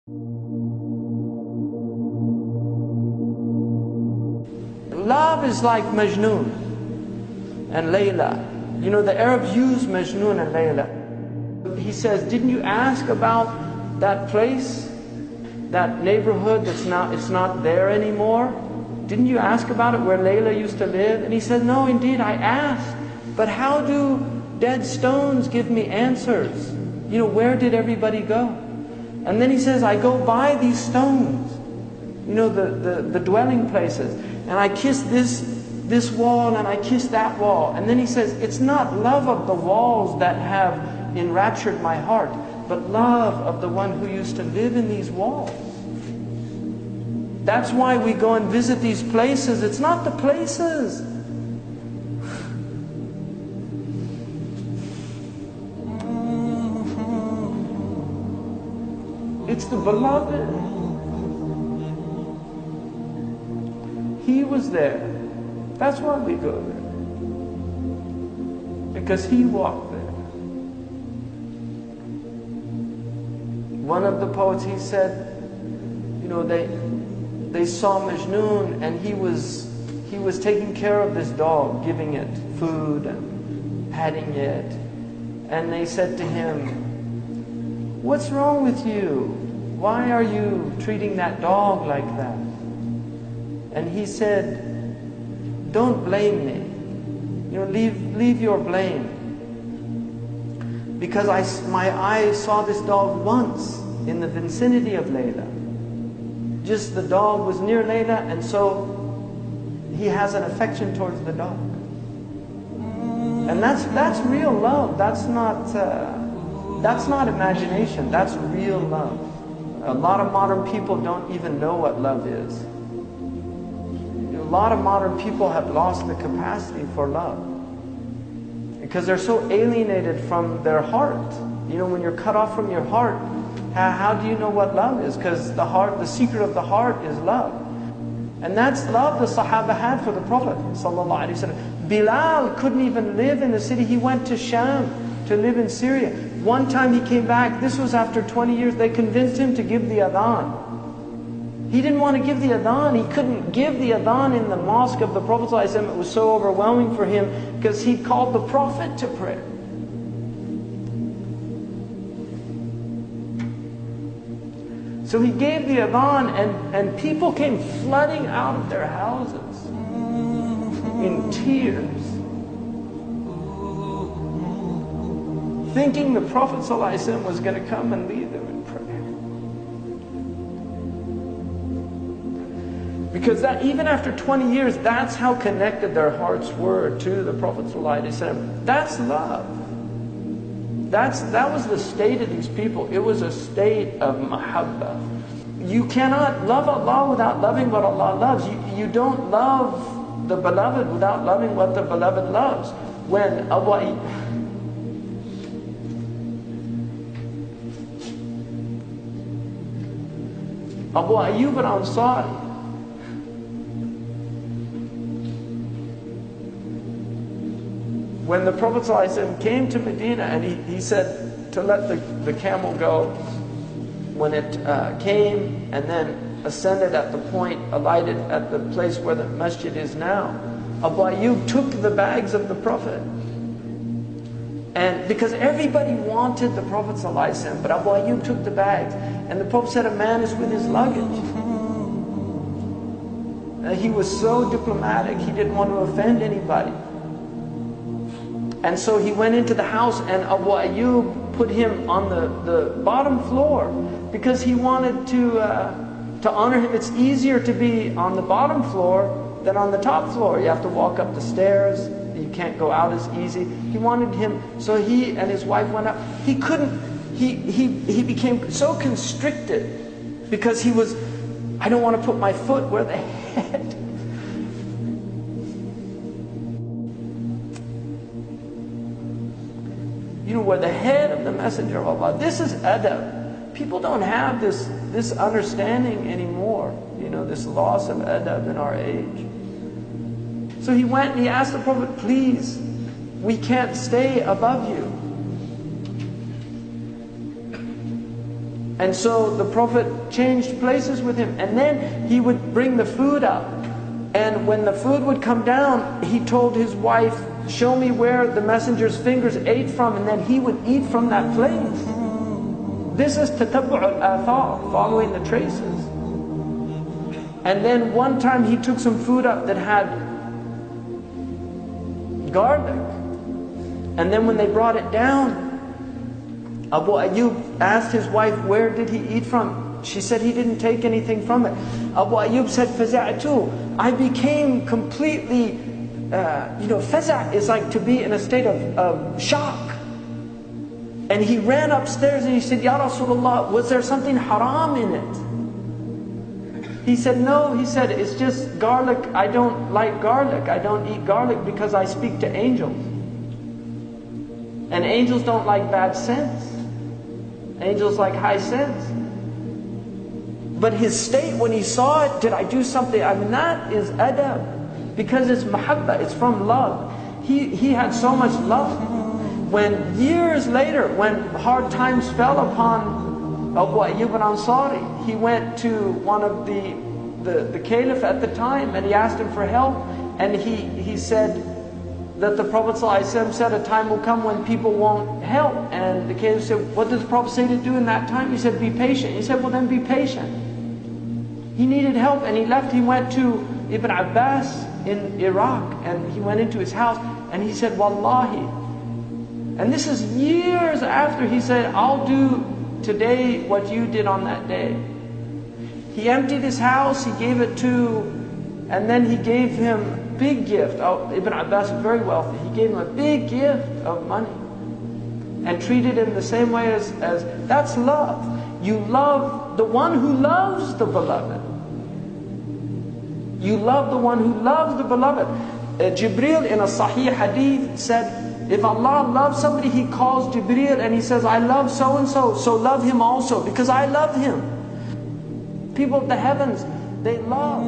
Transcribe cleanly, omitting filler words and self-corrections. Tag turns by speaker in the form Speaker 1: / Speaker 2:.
Speaker 1: Love is like Majnun and Layla. You know, the Arabs use Majnun and Layla. He says, didn't you ask about that place, that neighborhood it's not there anymore? Didn't you ask about it where Layla used to live? And he said, no, indeed, I asked. But how do dead stones give me answers? You know, where did everybody go? And then he says, I go by these stones, you know, the dwelling places, and I kiss this wall and I kiss that wall. And then he says, it's not love of the walls that have enraptured my heart, but love of the one who used to live in these walls. That's why we go and visit these places. It's not the places. It's the beloved. He was there. That's why we go there. Because he walked there. One of the poets, he said, you know, they saw Majnun and he was taking care of this dog, giving it food and patting it. And they said to him, what's wrong with you? Why are you treating that dog like that? And he said, don't blame me. You know, leave your blame. Because my eyes saw this dog once in the vicinity of Layla. Just the dog was near Layla, and so he has an affection towards the dog. And that's real love. That's not imagination. That's real love. A lot of modern people don't even know what love is. A lot of modern people have lost the capacity for love because they're so alienated from their heart. You know, when you're cut off from your heart, how do you know what love is? Because the secret of the heart is love. And that's love the Sahaba had for the Prophet ﷺ. Bilal couldn't even live in the city. He went to Sham to live in Syria. One time he came back, this was after 20 years, they convinced him to give the adhan. He didn't want to give the adhan. He couldn't give the adhan in the mosque of the Prophet ﷺ. It was so overwhelming for him because he called the Prophet to prayer. So he gave the adhan and people came flooding out of their houses in tears, thinking the Prophet ﷺ was going to come and lead them in prayer. Because that, even after 20 years, that's how connected their hearts were to the Prophet ﷺ. That's love. That was the state of these people. It was a state of mahabbah. You cannot love Allah without loving what Allah loves. You don't love the beloved without loving what the beloved loves. When Abu Ayyub al-Ansari, when the Prophet ﷺ came to Medina and he said to let the camel go, when it came and then ascended at the point, alighted at the place where the masjid is now, Abu Ayyub took the bags of the Prophet. And because everybody wanted the Prophet ﷺ, but Abu Ayyub took the bags. And the Prophet said, a man is with his luggage. He was so diplomatic, he didn't want to offend anybody. And so he went into the house and Abu Ayyub put him on the bottom floor because he wanted to honor him. It's easier to be on the bottom floor than on the top floor. You have to walk up the stairs. You can't go out as easy. He wanted him, so he and his wife went up. He couldn't, he became so constricted because he was, I don't want to put my foot where the head. You know, where the head of the Messenger of Allah. This is adab. People don't have this understanding anymore. You know, this loss of adab in our age. So he went and he asked the Prophet, please, we can't stay above you. And so the Prophet changed places with him, and then he would bring the food up. And when the food would come down, he told his wife, show me where the messenger's fingers ate from, and then he would eat from that place. This is tatabbu' al-athar, following the traces. And then one time he took some food up that had garlic. And then when they brought it down, Abu Ayyub asked his wife, where did he eat from? She said he didn't take anything from it. Abu Ayyub said, فَزَعْتُ, I became completely, faza' is like to be in a state of shock. And he ran upstairs and he said, Ya Rasulullah, was there something haram in it? He said, no. He said, it's just garlic. I don't like garlic. I don't eat garlic because I speak to angels. And angels don't like bad sense. Angels like high sense. But his state when he saw it, did I do something? I mean, that is adab. Because it's mahabba, it's from love. He had so much love. When years later, when hard times fell upon Abu Ayyub al-Ansari, he went to one of the caliph at the time and he asked him for help. And he said that the Prophet ﷺ said a time will come when people won't help. And the caliph said, what does the Prophet say to do in that time? He said, be patient. He said, well then be patient. He needed help and he left. He went to Ibn Abbas in Iraq and he went into his house and he said, Wallahi. And this is years after he said, I'll do today what you did on that day. He emptied his house, he gave it to, and then he gave him a big gift. Oh, Ibn Abbas was very wealthy. He gave him a big gift of money and treated him the same way as that's love. You love the one who loves the beloved. You love the one who loves the beloved. Jibreel in a Sahih hadith said, if Allah loves somebody, He calls Jibreel and He says, I love so-and-so, so love him also, because I love him. People of the heavens, they love.